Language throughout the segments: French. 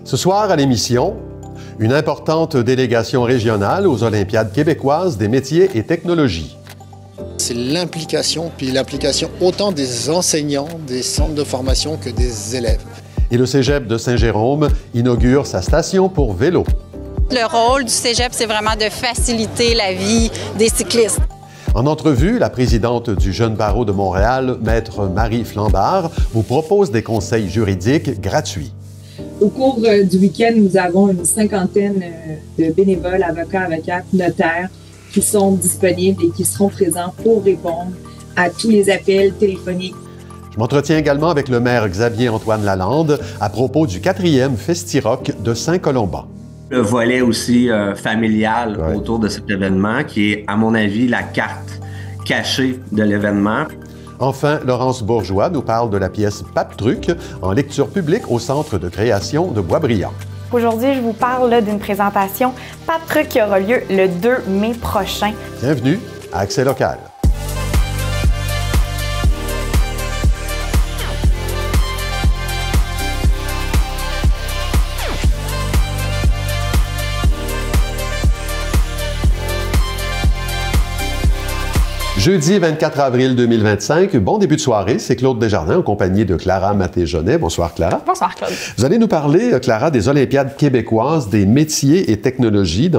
Ce soir à l'émission, une importante délégation régionale aux Olympiades québécoises des métiers et technologies. C'est l'implication, puis l'implication autant des enseignants, des centres de formation que des élèves. Et le Cégep de Saint-Jérôme inaugure sa station pour vélo. Le rôle du Cégep, c'est vraiment de faciliter la vie des cyclistes. En entrevue, la présidente du Jeune Barreau de Montréal, Maître Marie Flambard, vous propose des conseils juridiques gratuits. Au cours du week-end, nous avons une cinquantaine de bénévoles, avocats, avocates, notaires qui sont disponibles et qui seront présents pour répondre à tous les appels téléphoniques. Je m'entretiens également avec le maire Xavier-Antoine Lalande à propos du 4e Festi-Rock de Saint-Colomban. Le volet aussi familial autour de cet événement qui est, à mon avis, la carte cachée de l'événement. Enfin, Laurence Bourgeois nous parle de la pièce Pape Truc en lecture publique au Centre de création de Boisbriand. Aujourd'hui, je vous parle d'une présentation Pape Truc qui aura lieu le 2 mai prochain. Bienvenue à Accès Local. Jeudi 24 avril 2025, bon début de soirée, c'est Claude Desjardins en compagnie de Clara Maté-Jonet. Bonsoir Clara. Bonsoir Claude. Vous allez nous parler, Clara, des Olympiades québécoises des métiers et technologies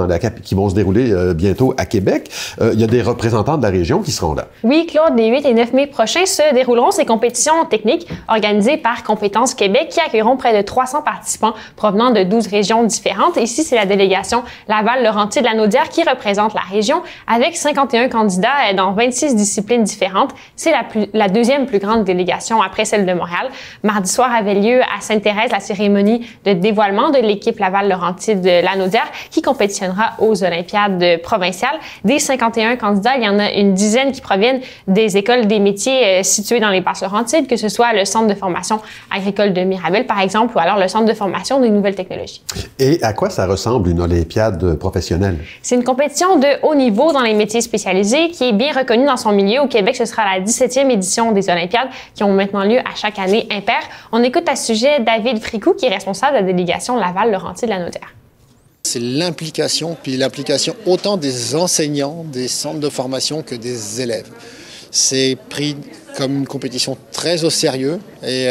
qui vont se dérouler bientôt à Québec. Il y a des représentants de la région qui seront là. Oui, Claude, les 8 et 9 mai prochains se dérouleront ces compétitions techniques organisées par Compétences Québec qui accueilleront près de 300 participants provenant de 12 régions différentes. Ici, c'est la délégation Laval-Laurentides-Lanaudière qui représente la région avec 51 candidats dans 26 disciplines différentes. C'est la deuxième plus grande délégation après celle de Montréal. Mardi soir avait lieu à Sainte-Thérèse la cérémonie de dévoilement de l'équipe Laval-Laurentides-Lanaudière qui compétitionnera aux Olympiades provinciales. Des 51 candidats, il y en a une dizaine qui proviennent des écoles des métiers situées dans les Basses-Laurentides, que ce soit le Centre de formation agricole de Mirabel, par exemple, ou alors le Centre de formation des nouvelles technologies. Et à quoi ça ressemble une Olympiade professionnelle? C'est une compétition de haut niveau dans les métiers spécialisés qui est bien reconnue dans son milieu. Au Québec, ce sera la 17e édition des Olympiades qui ont maintenant lieu à chaque année impair. On écoute à ce sujet David Fricou, qui est responsable de la délégation Laval-Laurentides-Lanaudière. C'est l'implication, puis l'implication autant des enseignants, des centres de formation que des élèves. C'est pris comme une compétition très au sérieux et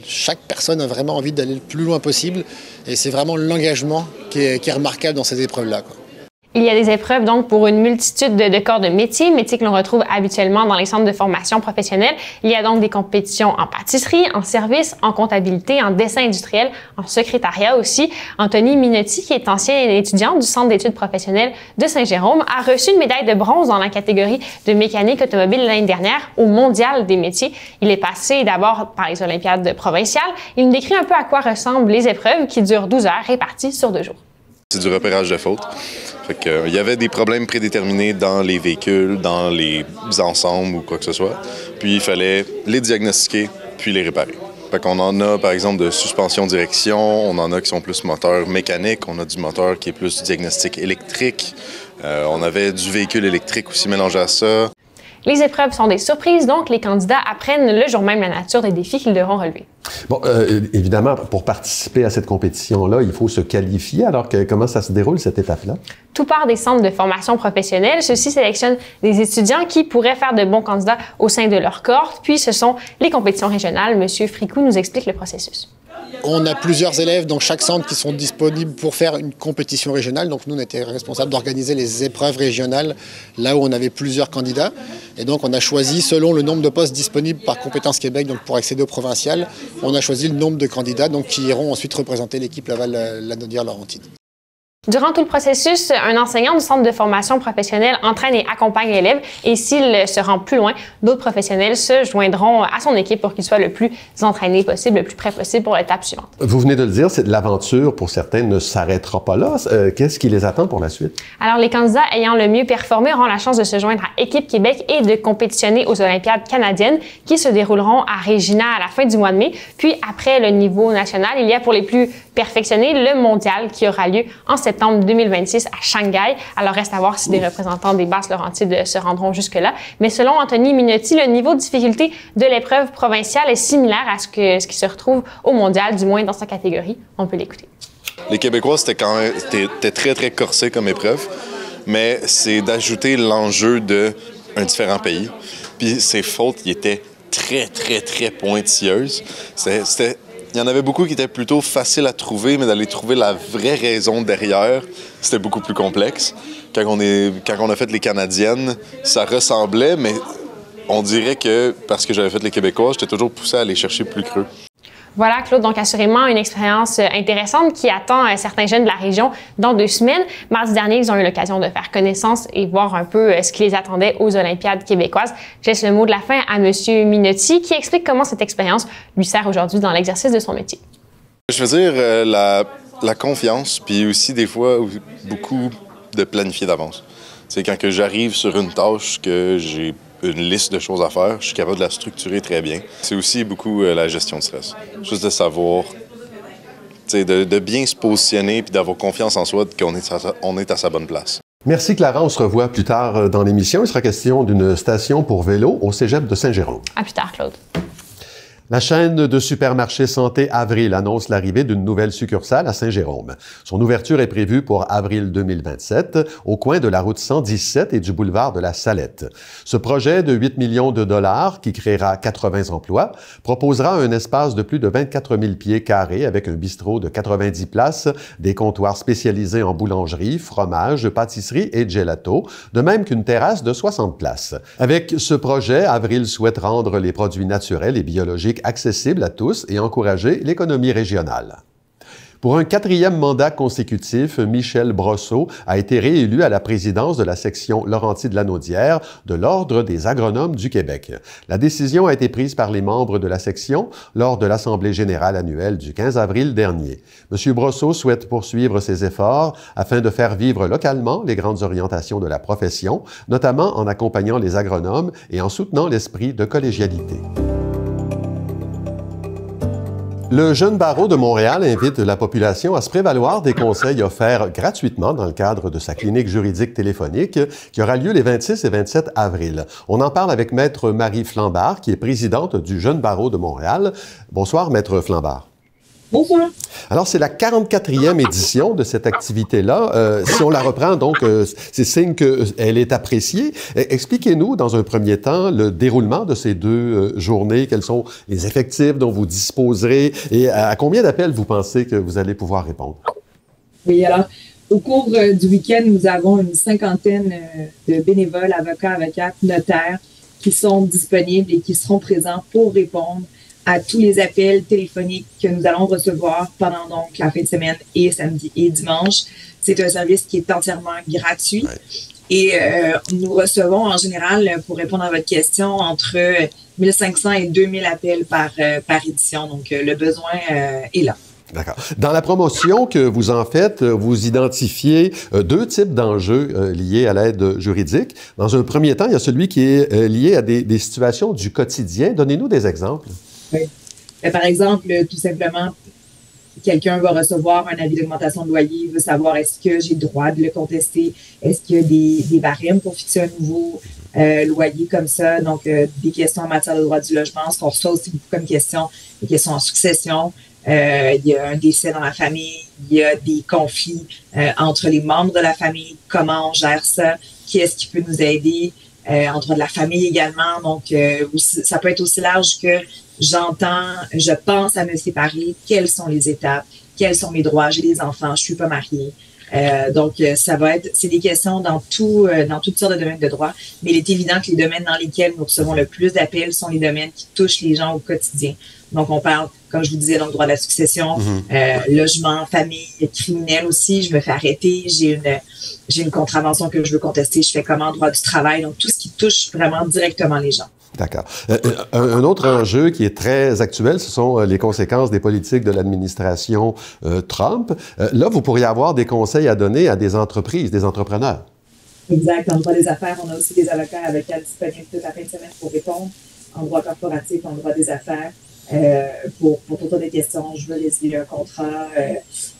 chaque personne a vraiment envie d'aller le plus loin possible et c'est vraiment l'engagement qui est remarquable dans ces épreuves-là, quoi. Il y a des épreuves donc pour une multitude de corps de métiers que l'on retrouve habituellement dans les centres de formation professionnelle. Il y a donc des compétitions en pâtisserie, en service, en comptabilité, en dessin industriel, en secrétariat aussi. Anthony Minotti, qui est ancien étudiant du Centre d'études professionnelles de Saint-Jérôme, a reçu une médaille de bronze dans la catégorie de mécanique automobile l'année dernière au Mondial des métiers. Il est passé d'abord par les Olympiades provinciales. Il nous décrit un peu à quoi ressemblent les épreuves qui durent 12 heures réparties sur 2 jours. C'est du repérage de fautes. Il y avait des problèmes prédéterminés dans les véhicules, dans les ensembles ou quoi que ce soit. Puis il fallait les diagnostiquer, puis les réparer. On en a, par exemple, de suspension-direction, on en a qui sont plus moteur mécanique, on a du moteur qui est plus du diagnostic électrique. On avait du véhicule électrique aussi mélangé à ça. Les épreuves sont des surprises, donc les candidats apprennent le jour même la nature des défis qu'ils devront relever. Bon, évidemment, pour participer à cette compétition-là, il faut se qualifier. Alors, comment ça se déroule, cette étape-là? Tout part des centres de formation professionnelle. Ceux-ci sélectionnent des étudiants qui pourraient faire de bons candidats au sein de leur cohorte. Puis, ce sont les compétitions régionales. Monsieur Fricou nous explique le processus. On a plusieurs élèves dans chaque centre qui sont disponibles pour faire une compétition régionale. Donc nous, on était responsables d'organiser les épreuves régionales là où on avait plusieurs candidats. Et donc on a choisi, selon le nombre de postes disponibles par Compétences Québec, donc pour accéder aux provinciales, on a choisi le nombre de candidats donc, qui iront ensuite représenter l'équipe Laval-Lanaudière-Laurentides. Durant tout le processus, un enseignant du centre de formation professionnelle entraîne et accompagne l'élève et s'il se rend plus loin, d'autres professionnels se joindront à son équipe pour qu'il soit le plus entraîné possible, le plus prêt possible pour l'étape suivante. Vous venez de le dire, c'est de l'aventure pour certains ne s'arrêtera pas là. Qu'est-ce qui les attend pour la suite? Alors, les candidats ayant le mieux performé auront la chance de se joindre à Équipe Québec et de compétitionner aux Olympiades canadiennes qui se dérouleront à Regina à la fin du mois de mai. Puis, après le niveau national, il y a pour les plus perfectionnés le mondial qui aura lieu en septembre septembre 2026 à Shanghai. Alors, reste à voir si des représentants des Basses-Laurentides se rendront jusque-là. Mais selon Anthony Minotti, le niveau de difficulté de l'épreuve provinciale est similaire à ce qui se retrouve au mondial, du moins dans sa catégorie. On peut l'écouter. Les Québécois, c'était très, très corsé comme épreuve, mais c'est d'ajouter l'enjeu d'un différent pays. Puis ces fautes, ils étaient très, très, très pointilleuses. Il y en avait beaucoup qui étaient plutôt faciles à trouver, mais d'aller trouver la vraie raison derrière, c'était beaucoup plus complexe. Quand on a fait les Canadiennes, ça ressemblait, mais on dirait que, parce que j'avais fait les Québécois, j'étais toujours poussé à aller chercher plus creux. Voilà, Claude, donc assurément une expérience intéressante qui attend certains jeunes de la région dans 2 semaines. Mardi dernier, ils ont eu l'occasion de faire connaissance et voir un peu ce qui les attendait aux Olympiades québécoises. Je laisse le mot de la fin à M. Minotti qui explique comment cette expérience lui sert aujourd'hui dans l'exercice de son métier. Je veux dire, la confiance, puis aussi des fois beaucoup de planifier d'avance. C'est quand que j'arrive sur une tâche que j'ai une liste de choses à faire, je suis capable de la structurer très bien. C'est aussi beaucoup la gestion de stress. Juste de savoir, de bien se positionner puis d'avoir confiance en soi qu'on est à sa bonne place. Merci Clara, on se revoit plus tard dans l'émission. Il sera question d'une station pour vélo au cégep de Saint-Jérôme. À plus tard, Claude. La chaîne de supermarchés Santé Avril annonce l'arrivée d'une nouvelle succursale à Saint-Jérôme. Son ouverture est prévue pour avril 2027, au coin de la route 117 et du boulevard de la Salette. Ce projet de 8 millions de dollars, qui créera 80 emplois, proposera un espace de plus de 24 000 pieds carrés avec un bistrot de 90 places, des comptoirs spécialisés en boulangerie, fromage, pâtisserie et gelato, de même qu'une terrasse de 60 places. Avec ce projet, Avril souhaite rendre les produits naturels et biologiques accessible à tous et encourager l'économie régionale. Pour un 4e mandat consécutif, Michel Brosseau a été réélu à la présidence de la section Laurentides-Lanaudière de l'Ordre des agronomes du Québec. La décision a été prise par les membres de la section lors de l'Assemblée générale annuelle du 15 avril dernier. M. Brosseau souhaite poursuivre ses efforts afin de faire vivre localement les grandes orientations de la profession, notamment en accompagnant les agronomes et en soutenant l'esprit de collégialité. Le Jeune barreau de Montréal invite la population à se prévaloir des conseils offerts gratuitement dans le cadre de sa clinique juridique téléphonique qui aura lieu les 26 et 27 avril. On en parle avec Maître Marie Flambard, qui est présidente du Jeune barreau de Montréal. Bonsoir, Maître Flambard. Bonsoir. Alors, c'est la 44e édition de cette activité-là. Si on la reprend, donc, c'est signe qu'elle est appréciée. Expliquez-nous, dans un premier temps, le déroulement de ces 2 journées. Quels sont les effectifs dont vous disposerez et à combien d'appels vous pensez que vous allez pouvoir répondre? Oui, alors, au cours du week-end, nous avons une 50aine de bénévoles, avocats, avocates, notaires qui sont disponibles et qui seront présents pour répondre à tous les appels téléphoniques que nous allons recevoir pendant donc la fin de semaine et samedi et dimanche. C'est un service qui est entièrement gratuit. Ouais. Et nous recevons en général, pour répondre à votre question, entre 1500 et 2000 appels par édition. Donc, le besoin est là. D'accord. Dans la promotion que vous en faites, vous identifiez 2 types d'enjeux liés à l'aide juridique. Dans un premier temps, il y a celui qui est lié à des situations du quotidien. Donnez-nous des exemples. Oui. Par exemple, tout simplement, quelqu'un va recevoir un avis d'augmentation de loyer, veut savoir est-ce que j'ai le droit de le contester, est-ce qu'il y a des barèmes pour fixer un nouveau loyer comme ça, donc des questions en matière de droit du logement, ce qu'on reçoit aussi beaucoup comme questions, des questions en succession, il y a un décès dans la famille, il y a des conflits entre les membres de la famille, comment on gère ça, qui est-ce qui peut nous aider, entre de la famille également, donc ça peut être aussi large que je pense à me séparer, quelles sont les étapes, quels sont mes droits, j'ai des enfants, je suis pas mariée. Donc, c'est des questions dans toutes sortes de domaines de droit, mais il est évident que les domaines dans lesquels nous recevons le plus d'appels sont les domaines qui touchent les gens au quotidien. Donc, on parle, comme je vous disais, donc droit de la succession, logement, famille, criminel aussi, je me fais arrêter, j'ai une contravention que je veux contester, je fais comment, droit du travail, donc tout ce qui touche vraiment directement les gens. D'accord. Un autre enjeu qui est très actuel, ce sont les conséquences des politiques de l'administration Trump. Là, vous pourriez avoir des conseils à donner à des entreprises, des entrepreneurs. Exact. En droit des affaires, on a aussi des avocats disponibles toute la fin de semaine pour répondre en droit corporatif, en droit des affaires. pour toutes des questions. Je veux résilier un contrat,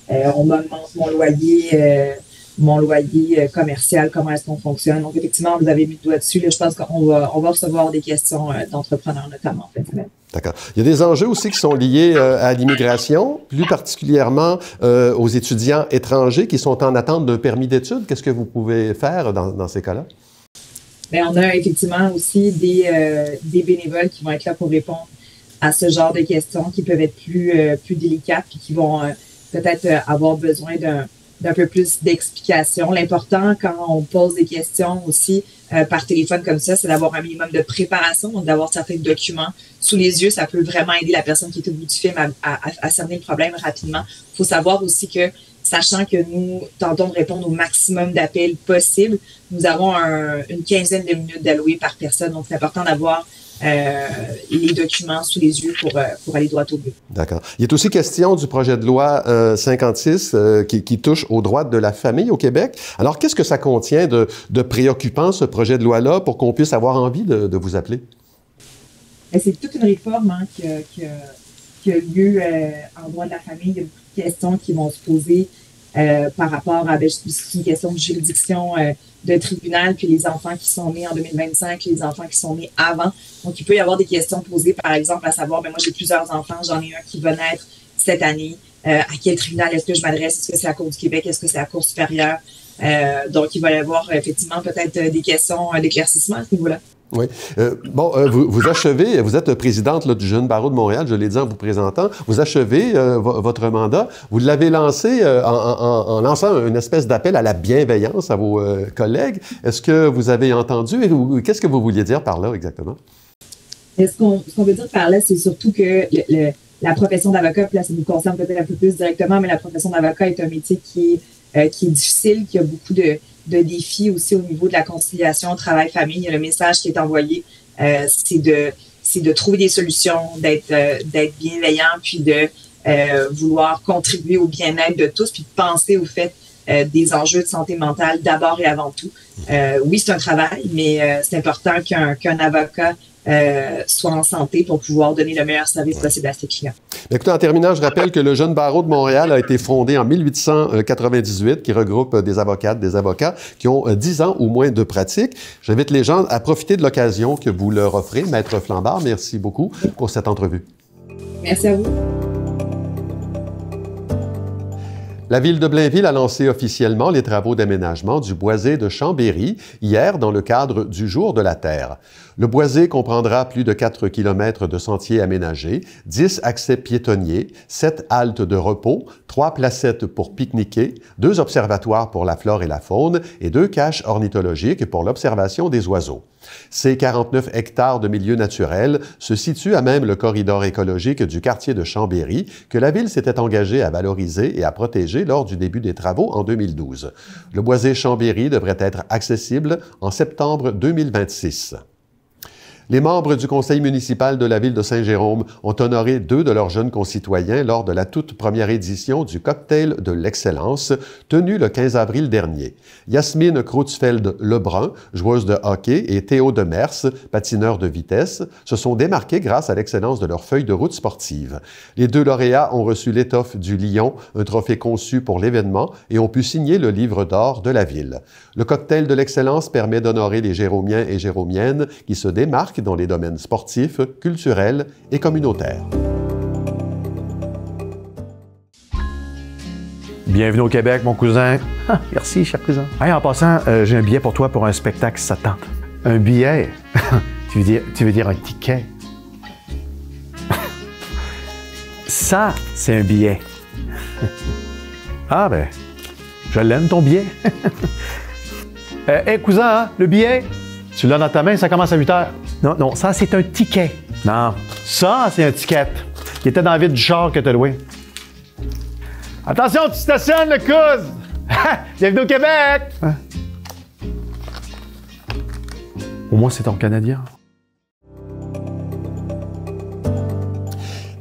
on m'augmente mon loyer commercial, comment est-ce qu'on fonctionne. Donc, effectivement, vous avez mis le doigt dessus. Là, je pense qu'on va recevoir des questions d'entrepreneurs, notamment, en fait. D'accord. Il y a des enjeux aussi qui sont liés à l'immigration, plus particulièrement aux étudiants étrangers qui sont en attente d'un permis d'études. Qu'est-ce que vous pouvez faire dans ces cas-là? Bien, on a effectivement aussi des bénévoles qui vont être là pour répondre à ce genre de questions qui peuvent être plus délicates puis qui vont peut-être avoir besoin d'un peu plus d'explications. L'important quand on pose des questions aussi par téléphone comme ça, c'est d'avoir un minimum de préparation, donc d'avoir certains documents sous les yeux. Ça peut vraiment aider la personne qui est au bout du film à cerner le problème rapidement. Il faut savoir aussi que, sachant que nous tentons de répondre au maximum d'appels possible, nous avons une quinzaine de minutes d'alloués par personne. Donc, c'est important d'avoir les documents sous les yeux pour aller droit au but. D'accord. Il est aussi question du projet de loi 56 qui touche aux droits de la famille au Québec. Alors, qu'est-ce que ça contient de préoccupant, ce projet de loi-là, pour qu'on puisse avoir envie de vous appeler? C'est toute une réforme qui a lieu en droit de la famille. Il y a beaucoup de questions qui vont se poser par rapport à une question de juridiction de tribunal, puis les enfants qui sont nés en 2025, les enfants qui sont nés avant. Donc, il peut y avoir des questions posées, par exemple, à savoir, moi, j'ai plusieurs enfants, j'en ai un qui va naître cette année. À quel tribunal est-ce que je m'adresse? Est-ce que c'est la Cour du Québec? Est-ce que c'est la Cour supérieure? Donc, il va y avoir effectivement peut-être des questions d'éclaircissement à ce niveau-là. Oui. Vous achevez, vous êtes présidente du Jeune Barreau de Montréal, je l'ai dit en vous présentant, vous achevez votre mandat. Vous l'avez lancé en lançant une espèce d'appel à la bienveillance à vos collègues. Est-ce que vous avez entendu? Qu'est-ce que vous vouliez dire par là exactement? Ce qu'on veut dire par là, c'est surtout que la profession d'avocat, là, ça nous concerne peut-être un peu plus directement, mais la profession d'avocat est un métier qui est difficile, qui a beaucoup de défis aussi au niveau de la conciliation travail-famille. Le message qui est envoyé, c'est de trouver des solutions, d'être bienveillant, puis de vouloir contribuer au bien-être de tous, puis de penser au fait des enjeux de santé mentale d'abord et avant tout. Oui, c'est un travail, mais c'est important qu'un avocat soit en santé pour pouvoir donner le meilleur service possible à ses clients. Écoutez, en terminant, je rappelle que le Jeune Barreau de Montréal a été fondé en 1898, qui regroupe des avocates, des avocats qui ont 10 ans ou moins de pratique. J'invite les gens à profiter de l'occasion que vous leur offrez. Maître Flambard, merci beaucoup pour cette entrevue. Merci à vous. La Ville de Blainville a lancé officiellement les travaux d'aménagement du boisé de Chambéry hier dans le cadre du Jour de la Terre. Le boisé comprendra plus de 4 km de sentiers aménagés, 10 accès piétonniers, 7 haltes de repos, 3 placettes pour pique-niquer, 2 observatoires pour la flore et la faune et 2 caches ornithologiques pour l'observation des oiseaux. Ces 49 hectares de milieux naturels se situent à même le corridor écologique du quartier de Chambéry que la Ville s'était engagée à valoriser et à protéger lors du début des travaux en 2012. Le boisé Chambéry devrait être accessible en septembre 2026. Les membres du conseil municipal de la ville de Saint-Jérôme ont honoré 2 de leurs jeunes concitoyens lors de la toute première édition du Cocktail de l'excellence, tenu le 15 avril dernier. Yasmine Creutzfeld-Lebrun, joueuse de hockey, et Théo Demers, patineur de vitesse, se sont démarqués grâce à l'excellence de leur feuille de route sportive. Les 2 lauréats ont reçu l'étoffe du Lion, un trophée conçu pour l'événement, et ont pu signer le livre d'or de la ville. Le Cocktail de l'excellence permet d'honorer les Jéromiens et Jéromiennes qui se démarquent dans les domaines sportifs, culturels et communautaires. Bienvenue au Québec, mon cousin. Ah, merci, cher cousin. Hey, en passant, j'ai un billet pour toi pour un spectacle si ça te tente. Un billet? tu veux dire un ticket? Ça, c'est un billet. Ah ben, je l'aime ton billet. Hey, cousin, hein, le billet? Tu l'as dans ta main, ça commence à 8 heures. Non, ça, c'est un ticket. Non, ça, c'est un ticket. Qui était dans la ville du char que tu as loué. Attention, tu stationnes, le cousin! Bienvenue au Québec! Hein? Au moins, c'est ton Canadien.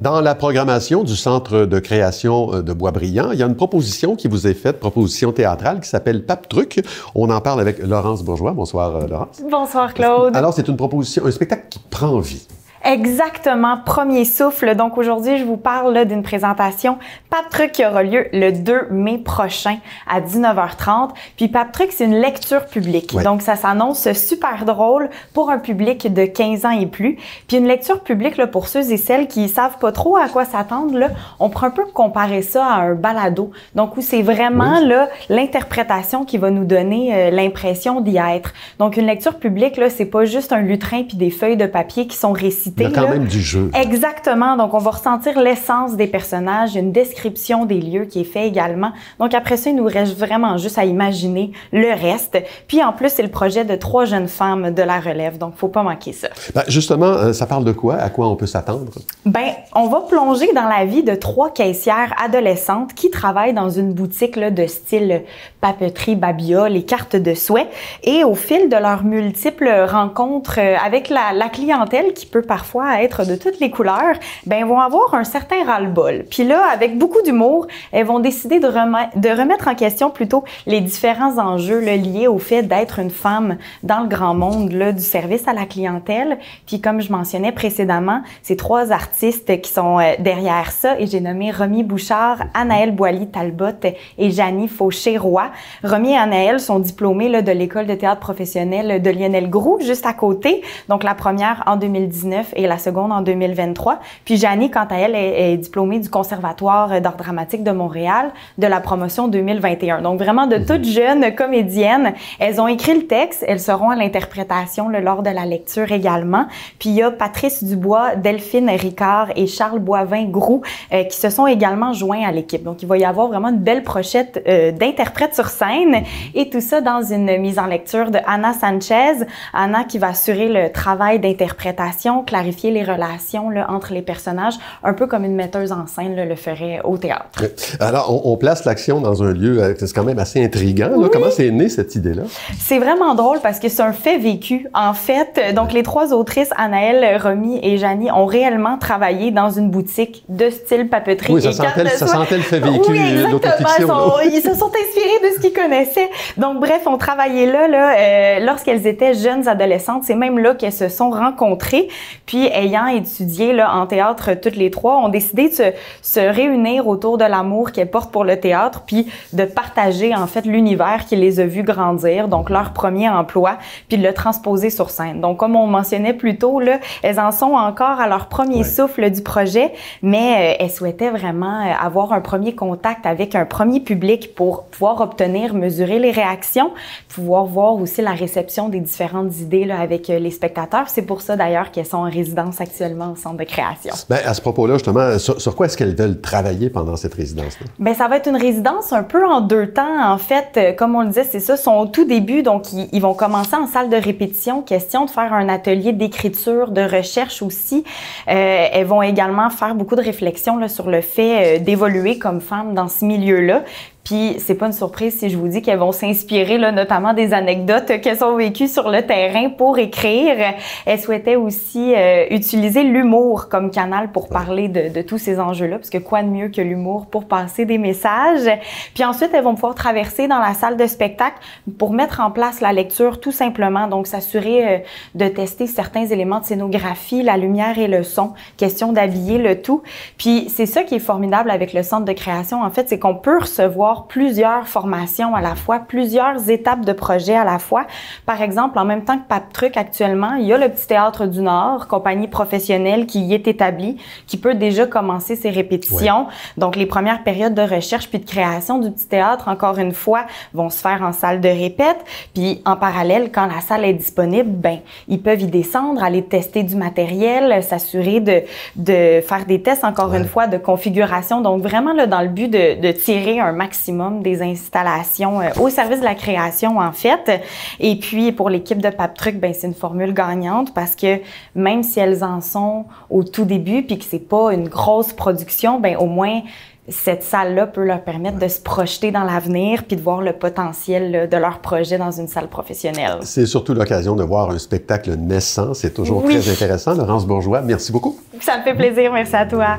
Dans la programmation du Centre de création de Boisbriand, il y a une proposition qui vous est faite, proposition théâtrale, qui s'appelle Pape Truc. On en parle avec Laurence Bourgeois. Bonsoir, Laurence. Bonsoir, Claude. Alors, c'est une proposition, un spectacle qui prend vie. Exactement, premier souffle. Donc aujourd'hui, je vous parle d'une présentation Paptruc qui aura lieu le 2 mai prochain à 19h30. Puis Paptruc, c'est une lecture publique. Ouais. Donc ça s'annonce super drôle pour un public de 15 ans et plus. Puis une lecture publique, là, pour ceux et celles qui savent pas trop à quoi s'attendre, là, on pourrait un peu comparer ça à un balado. Donc où c'est vraiment là l'interprétation qui va nous donner l'impression d'y être. Donc une lecture publique, là, c'est pas juste un lutrin puis des feuilles de papier qui sont récitées. Il y a quand même du jeu. Exactement. Donc, on va ressentir l'essence des personnages, une description des lieux qui est faite également. Donc, après ça, il nous reste vraiment juste à imaginer le reste. Puis, en plus, c'est le projet de 3 jeunes femmes de la relève. Donc, faut pas manquer ça. Ben, justement, ça parle de quoi? À quoi on peut s'attendre? Ben, on va plonger dans la vie de 3 caissières adolescentes qui travaillent dans une boutique là, de style papeterie, babia, les cartes de souhait. Et au fil de leurs multiples rencontres avec la clientèle qui peut parfois être de toutes les couleurs, ben, vont avoir un certain ras-le-bol. Puis là, avec beaucoup d'humour, elles vont décider de remettre en question plutôt les différents enjeux là, liés au fait d'être une femme dans le grand monde là, du service à la clientèle. Puis comme je mentionnais précédemment, ces 3 artistes qui sont derrière ça, et j'ai nommé Romy Bouchard, Anaëlle Boilly-Talbot et Janie Fauché-Roy. Romy et Anaëlle sont diplômées là, de l'école de théâtre professionnel de Lionel Groux, juste à côté. Donc la première en 2019 et la seconde en 2023. Puis Janie, quant à elle, est diplômée du Conservatoire d'art dramatique de Montréal de la promotion 2021. Donc vraiment de toutes jeunes comédiennes. Elles ont écrit le texte, elles seront à l'interprétation lors de la lecture également. Puis il y a Patrice Dubois, Delphine Ricard et Charles Boivin-Groux qui se sont également joints à l'équipe. Donc il va y avoir vraiment une belle brochette d'interprètes sur scène et tout ça dans une mise en lecture de Anna Sanchez. Anna qui va assurer le travail d'interprétation, clarifier les relations là, entre les personnages, un peu comme une metteuse en scène là, le ferait au théâtre. Alors, on place l'action dans un lieu, c'est quand même assez intriguant. Là. Comment c'est né cette idée-là? C'est vraiment drôle parce que c'est un fait vécu. En fait, donc les 3 autrices, Anaëlle, Romy et Janie, ont réellement travaillé dans une boutique de style papeterie. Oui, ça sentait le fait vécu, oui, l'autofiction. Ils se sont inspirés de ce qu'ils connaissaient. Donc bref, on travaillait là lorsqu'elles étaient jeunes adolescentes. C'est même là qu'elles se sont rencontrées. Puis ayant étudié là, en théâtre toutes les 3, ont décidé de se réunir autour de l'amour qu'elles portent pour le théâtre, puis de partager en fait l'univers qui les a vues grandir, donc leur premier emploi, puis de le transposer sur scène. Donc comme on mentionnait plus tôt, là, elles en sont encore à leur premier souffle du projet, mais elles souhaitaient vraiment avoir un premier contact avec un premier public pour pouvoir obtenir, mesurer les réactions, pouvoir voir aussi la réception des différentes idées là, avec les spectateurs. C'est pour ça d'ailleurs qu'elles sont en résidence actuellement au Centre de création. Bien, à ce propos-là, justement, sur quoi est-ce qu'elles veulent travailler pendant cette résidence-là? Bien, ça va être une résidence un peu en 2 temps. En fait, comme on le disait, c'est ça, sont au tout début, donc ils vont commencer en salle de répétition, question de faire un atelier d'écriture, de recherche aussi. Elles vont également faire beaucoup de réflexions là, sur le fait d'évoluer comme femme dans ce milieu-là. Puis c'est pas une surprise si je vous dis qu'elles vont s'inspirer là, notamment des anecdotes qu'elles ont vécues sur le terrain pour écrire. Elles souhaitaient aussi utiliser l'humour comme canal pour parler de tous ces enjeux-là, parce que quoi de mieux que l'humour pour passer des messages. Puis ensuite, elles vont pouvoir traverser dans la salle de spectacle pour mettre en place la lecture tout simplement. Donc s'assurer de tester certains éléments de scénographie, la lumière et le son, question d'habiller le tout. Puis c'est ça qui est formidable avec le Centre de création, en fait, c'est qu'on peut recevoir plusieurs formations à la fois, plusieurs étapes de projet à la fois. Par exemple, en même temps que Paptruc actuellement, il y a le Petit Théâtre du Nord, compagnie professionnelle qui y est établie, qui peut déjà commencer ses répétitions. Ouais. Donc, les premières périodes de recherche puis de création du Petit Théâtre, encore une fois, vont se faire en salle de répète. Puis, en parallèle, quand la salle est disponible, ben, ils peuvent y descendre, aller tester du matériel, s'assurer de faire des tests, encore une fois, de configuration. Donc, vraiment, là, dans le but de tirer un maximum des installations au service de la création, en fait. Et puis, pour l'équipe de Paptruc, ben, c'est une formule gagnante parce que même si elles en sont au tout début puis que c'est pas une grosse production, ben, au moins, cette salle-là peut leur permettre de se projeter dans l'avenir puis de voir le potentiel là, de leur projet dans une salle professionnelle. C'est surtout l'occasion de voir un spectacle naissant. C'est toujours très intéressant. Laurence Bourgeois, merci beaucoup. Ça me fait plaisir. Merci à toi.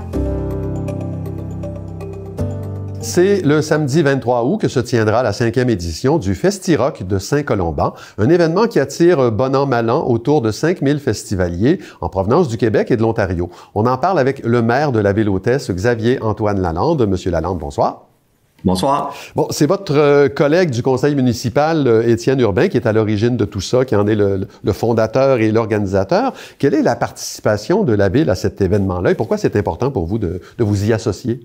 C'est le samedi 23 août que se tiendra la 5e édition du Festi-Rock de Saint-Colomban, un événement qui attire bon an, mal an autour de 5000 festivaliers en provenance du Québec et de l'Ontario. On en parle avec le maire de la ville hôtesse, Xavier-Antoine Lalande. Monsieur Lalande, bonsoir. Bonsoir. Bon, c'est votre collègue du conseil municipal, Étienne Urbain, qui est à l'origine de tout ça, qui en est le fondateur et l'organisateur. Quelle est la participation de la ville à cet événement-là et pourquoi c'est important pour vous de vous y associer?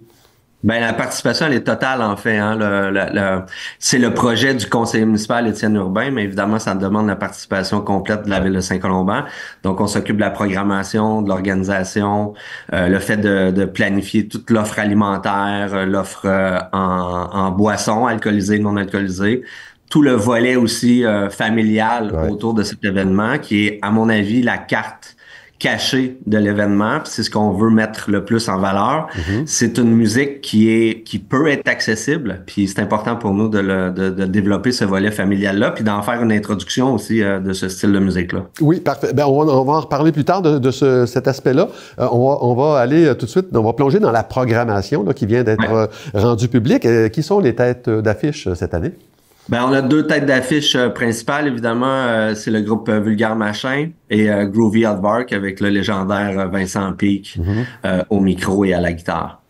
Ben la participation, elle est totale, en fait. Hein. C'est le projet du conseiller municipal Étienne Urbain, mais évidemment, ça demande la participation complète de la ville de Saint-Colomban. Donc, on s'occupe de la programmation, de l'organisation, le fait de planifier toute l'offre alimentaire, l'offre en boissons alcoolisées, non alcoolisées. Tout le volet aussi familial autour de cet événement, qui est, à mon avis, la carte cachée de l'événement, c'est ce qu'on veut mettre le plus en valeur. C'est une musique qui peut être accessible, puis c'est important pour nous de développer ce volet familial-là, puis d'en faire une introduction aussi de ce style de musique-là. Oui, parfait. Ben, on va en reparler plus tard de cet aspect-là. On va aller tout de suite, on va plonger dans la programmation là, qui vient d'être rendue publique. Qui sont les têtes d'affiche cette année? Ben, on a deux têtes d'affiche principales, évidemment. C'est le groupe Vulgaire Machin et Groovy Aardvark avec le légendaire Vincent Peake au micro et à la guitare.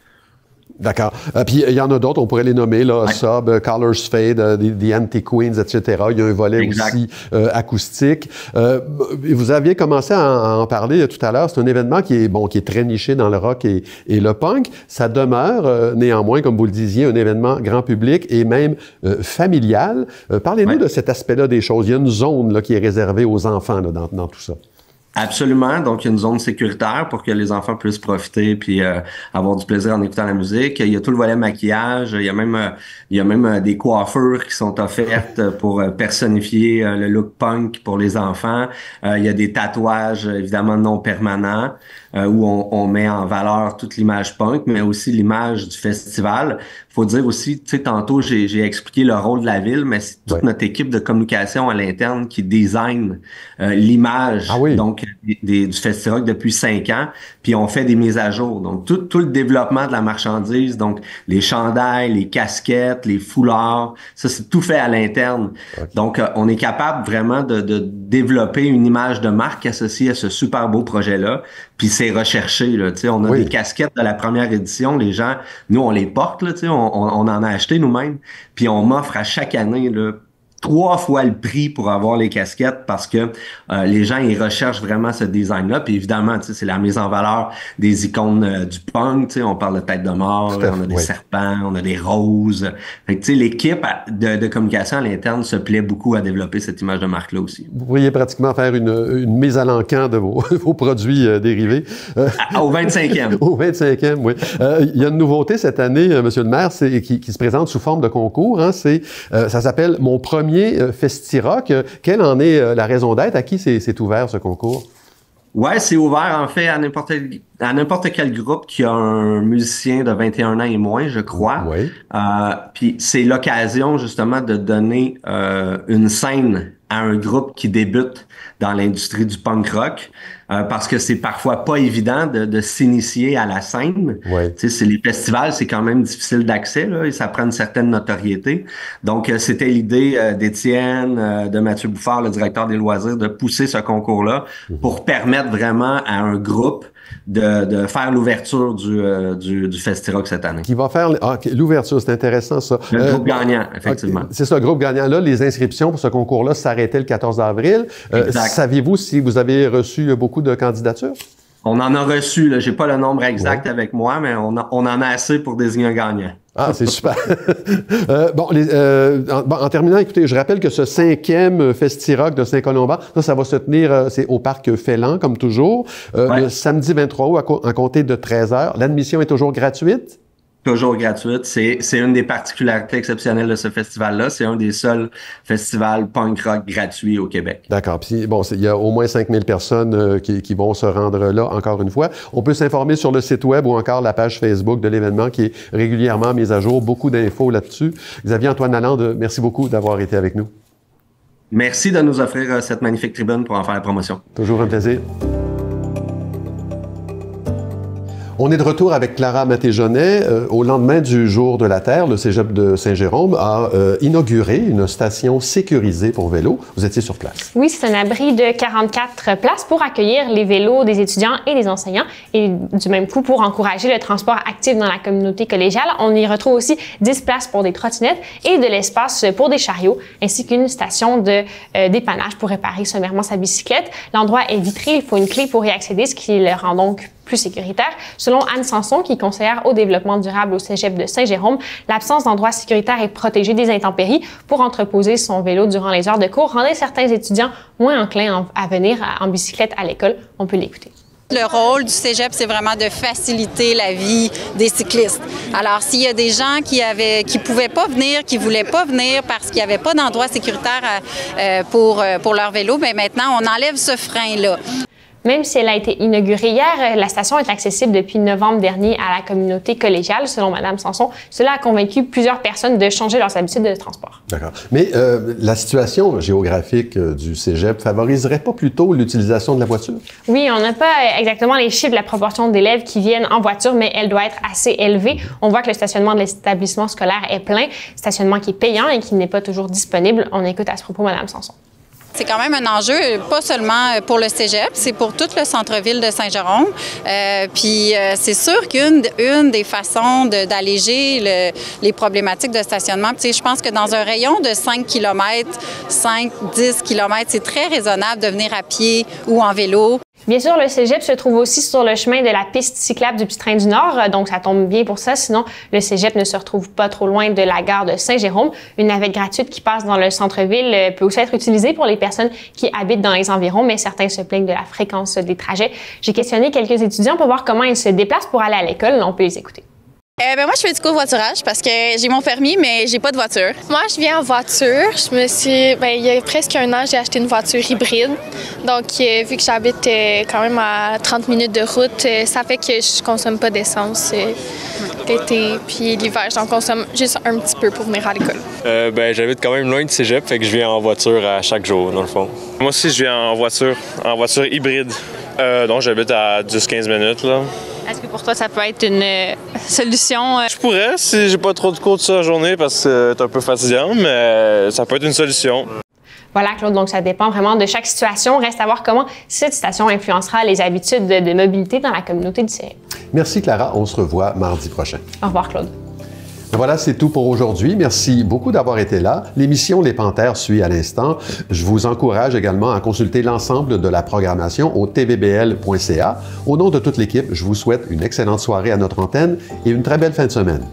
D'accord. Puis il y en a d'autres, on pourrait les nommer, là, Sub, Colors Fade, The Anti-Queens, etc. Il y a un volet aussi acoustique. Vous aviez commencé à en parler tout à l'heure. C'est un événement qui est très niché dans le rock et le punk. Ça demeure néanmoins, comme vous le disiez, un événement grand public et même familial. Parlez-nous de cet aspect-là des choses. Il y a une zone là, qui est réservée aux enfants là, dans tout ça. Absolument. Donc, il y a une zone sécuritaire pour que les enfants puissent profiter puis avoir du plaisir en écoutant la musique. Il y a tout le volet maquillage. Il y a même des coiffures qui sont offertes pour personnifier le look punk pour les enfants. Il y a des tatouages, évidemment, non permanents où on met en valeur toute l'image punk, mais aussi l'image du festival. Faut dire aussi, tu sais, tantôt, j'ai expliqué le rôle de la ville, mais c'est toute notre équipe de communication à l'interne qui design l'image. Donc, du Festi-Rock depuis 5 ans, puis on fait des mises à jour. Donc, tout le développement de la marchandise, donc les chandails, les casquettes, les foulards, ça, c'est tout fait à l'interne. Donc, on est capable vraiment de développer une image de marque associée à ce super beau projet-là, puis c'est recherché, là, tu sais, on a des casquettes de la première édition, les gens, nous, on les porte, là, tu sais, on en a acheté nous-mêmes, puis on m'offre à chaque année, là, 3 fois le prix pour avoir les casquettes parce que les gens, ils recherchent vraiment ce design-là. Puis évidemment, tu sais, c'est la mise en valeur des icônes du punk. Tu sais, on parle de tête de mort, on a des serpents, on a des roses. Fait que, tu sais, l'équipe de communication à l'interne se plaît beaucoup à développer cette image de marque-là aussi. Vous pourriez pratiquement faire une mise à l'encan de vos produits dérivés. Au 25e. Au 25e, oui. Il y a une nouveauté cette année, Monsieur le maire, qui se présente sous forme de concours. Hein, ça s'appelle « Mon premier Festi-Rock ». Quelle en est la raison d'être? À qui c'est ouvert ce concours? Ouais, c'est ouvert en fait à n'importe quel groupe qui a un musicien de 21 ans et moins, je crois. Puis c'est l'occasion justement de donner une scène à un groupe qui débute dans l'industrie du punk rock, parce que c'est parfois pas évident de s'initier à la scène. Tu sais, les festivals, c'est quand même difficile d'accès, là, et ça prend une certaine notoriété. Donc, c'était l'idée d'Étienne, de Mathieu Bouffard, le directeur des loisirs, de pousser ce concours-là pour permettre vraiment à un groupe de faire l'ouverture du Festi-Rock cette année. Qui va faire l'ouverture, c'est intéressant ça. Le groupe gagnant, effectivement. C'est ça, le groupe gagnant. Là, les inscriptions pour ce concours-là s'arrêtaient le 14 avril. Saviez-vous si vous avez reçu beaucoup de candidatures? On en a reçu, là, j'ai pas le nombre exact avec moi, mais on en a assez pour désigner un gagnant. Ah, c'est super. En terminant, écoutez, je rappelle que ce 5e Festi-Rock de Saint-Colomban, ça va se tenir, c'est au parc Félan, comme toujours, le samedi 23 août, à compter de 13h. L'admission est toujours gratuite? Toujours gratuite. C'est une des particularités exceptionnelles de ce festival-là. C'est un des seuls festivals punk rock gratuits au Québec. D'accord. Puis bon, il y a au moins 5000 personnes qui vont se rendre là, encore une fois. On peut s'informer sur le site web ou encore la page Facebook de l'événement qui est régulièrement mise à jour. Beaucoup d'infos là-dessus. Xavier-Antoine Lalande, merci beaucoup d'avoir été avec nous. Merci de nous offrir cette magnifique tribune pour en faire la promotion. Toujours un plaisir. On est de retour avec Clara Maté-Jonet. Au lendemain du Jour de la Terre, le Cégep de Saint-Jérôme a inauguré une station sécurisée pour vélos. Vous étiez sur place. Oui, c'est un abri de 44 places pour accueillir les vélos des étudiants et des enseignants et du même coup pour encourager le transport actif dans la communauté collégiale. On y retrouve aussi 10 places pour des trottinettes et de l'espace pour des chariots ainsi qu'une station de dépannage pour réparer sommairement sa bicyclette. L'endroit est vitré, il faut une clé pour y accéder, ce qui le rend donc plus sécuritaire. Selon Anne Sanson, qui est conseillère au développement durable au Cégep de Saint-Jérôme, l'absence d'endroits sécuritaires et protégés des intempéries pour entreposer son vélo durant les heures de cours rendait certains étudiants moins enclins à venir en bicyclette à l'école. On peut l'écouter. Le rôle du cégep, c'est vraiment de faciliter la vie des cyclistes. Alors, s'il y a des gens qui pouvaient pas venir, qui voulaient pas venir parce qu'il n'y avait pas d'endroit sécuritaire pour leur vélo, bien maintenant, on enlève ce frein-là. Même si elle a été inaugurée hier, la station est accessible depuis novembre dernier à la communauté collégiale, selon Mme Sanson. Cela a convaincu plusieurs personnes de changer leurs habitudes de transport. D'accord. Mais la situation géographique du cégep favoriserait pas plutôt l'utilisation de la voiture? Oui, on n'a pas exactement les chiffres de la proportion d'élèves qui viennent en voiture, mais elle doit être assez élevée. On voit que le stationnement de l'établissement scolaire est plein, stationnement qui est payant et qui n'est pas toujours disponible. On écoute à ce propos Mme Sanson. C'est quand même un enjeu, pas seulement pour le cégep, c'est pour tout le centre-ville de Saint-Jérôme. Puis c'est sûr qu'une des façons d'alléger les problématiques de stationnement, je pense que dans un rayon de 5 km, 5-10 km, c'est très raisonnable de venir à pied ou en vélo. Bien sûr, le cégep se trouve aussi sur le chemin de la piste cyclable du Petit Train du Nord, donc ça tombe bien pour ça. Sinon, le cégep ne se retrouve pas trop loin de la gare de Saint-Jérôme. Une navette gratuite qui passe dans le centre-ville peut aussi être utilisée pour les personnes qui habitent dans les environs, mais certains se plaignent de la fréquence des trajets. J'ai questionné quelques étudiants pour voir comment ils se déplacent pour aller à l'école. On peut les écouter. Moi, je fais du covoiturage parce que j'ai mon permis, mais j'ai pas de voiture. Moi, je viens en voiture. Il y a presque un an, j'ai acheté une voiture hybride. Donc, vu que j'habite quand même à 30 minutes de route, ça fait que je consomme pas d'essence l'été puis l'hiver. J'en consomme juste un petit peu pour venir à l'école. J'habite quand même loin du cégep, fait que je viens en voiture à chaque jour, dans le fond. Moi aussi, je viens en voiture hybride. Donc, j'habite à 10-15 minutes, là. Est-ce que pour toi, ça peut être une solution? Je pourrais, si j'ai pas trop de cours de la journée, parce que c'est un peu fatigant, mais ça peut être une solution. Voilà, Claude, donc ça dépend vraiment de chaque situation. Reste à voir comment cette station influencera les habitudes de mobilité dans la communauté du Cégep. Merci, Clara. On se revoit mardi prochain. Au revoir, Claude. Voilà, c'est tout pour aujourd'hui. Merci beaucoup d'avoir été là. L'émission Les Panthères suit à l'instant. Je vous encourage également à consulter l'ensemble de la programmation au tvbl.ca. Au nom de toute l'équipe, je vous souhaite une excellente soirée à notre antenne et une très belle fin de semaine.